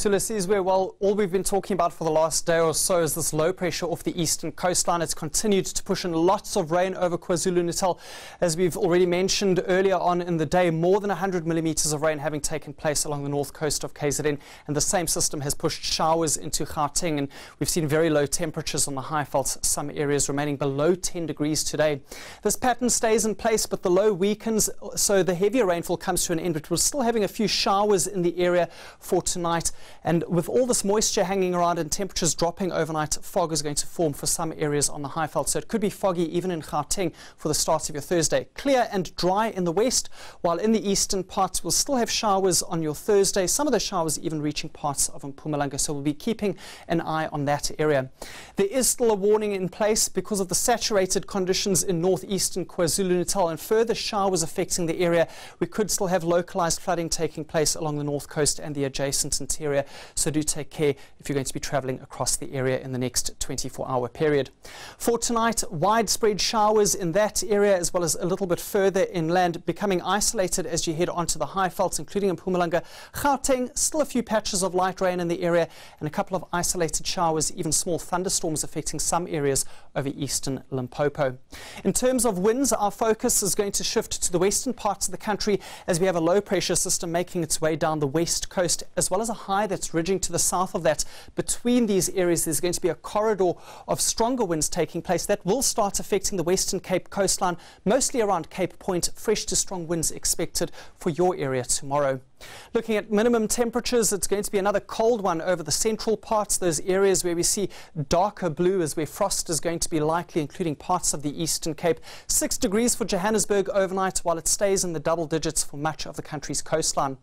To Lesizwe, well, all we've been talking about for the last day or so is this low pressure off the eastern coastline. It's continued to push in lots of rain over KwaZulu-Natal. As we've already mentioned earlier on in the day, more than 100 millimetres of rain having taken place along the north coast of KZN. And the same system has pushed showers into Gauteng. And we've seen very low temperatures on the high veldt, some areas remaining below 10 degrees today. This pattern stays in place, but the low weakens, so the heavier rainfall comes to an end. But we're still having a few showers in the area for tonight. And with all this moisture hanging around and temperatures dropping overnight, fog is going to form for some areas on the high veldt. So it could be foggy even in Gauteng for the start of your Thursday. Clear and dry in the west, while in the eastern parts we'll still have showers on your Thursday. Some of the showers even reaching parts of Mpumalanga. So we'll be keeping an eye on that area. There is still a warning in place because of the saturated conditions in northeastern KwaZulu-Natal and further showers affecting the area. We could still have localized flooding taking place along the north coast and the adjacent interior. So do take care if you're going to be travelling across the area in the next 24-hour period. For tonight, widespread showers in that area as well as a little bit further inland, becoming isolated as you head onto the high veldt, including in Mpumalanga. Gauteng, still a few patches of light rain in the area and a couple of isolated showers, even small thunderstorms affecting some areas over eastern Limpopo. In terms of winds, our focus is going to shift to the western parts of the country as we have a low pressure system making its way down the west coast, as well as a high that's ridging to the south of that. Between these areas there's going to be a corridor of stronger winds taking place that will start affecting the Western Cape coastline, mostly around Cape Point. Fresh to strong winds expected for your area tomorrow. Looking at minimum temperatures, it's going to be another cold one over the central parts. Those areas where we see darker blue is where frost is going to be likely, including parts of the Eastern Cape. 6 degrees for Johannesburg overnight, while it stays in the double digits for much of the country's coastline.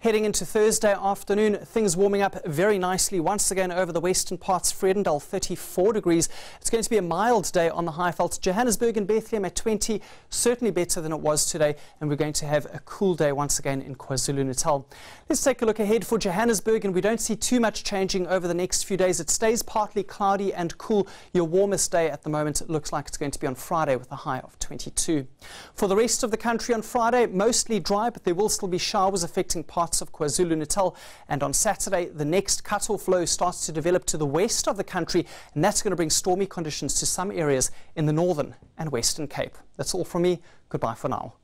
Heading into Thursday afternoon, things warming up very nicely once again over the western parts. Vredendal 34 degrees. It's going to be a mild day on the high veldt. Johannesburg and Bethlehem at 20, certainly better than it was today. And we're going to have a cool day once again in KwaZulu-Natal. Let's take a look ahead for Johannesburg, and we don't see too much changing over the next few days. It stays partly cloudy and cool. Your warmest day at the moment, it looks like it's going to be on Friday with a high of 22. For the rest of the country on Friday, mostly dry, but there will still be showers affecting parts of KwaZulu-Natal. And on Saturday, the next cut-off low starts to develop to the west of the country, and that's going to bring stormy conditions to some areas in the northern and western Cape. That's all from me. Goodbye for now.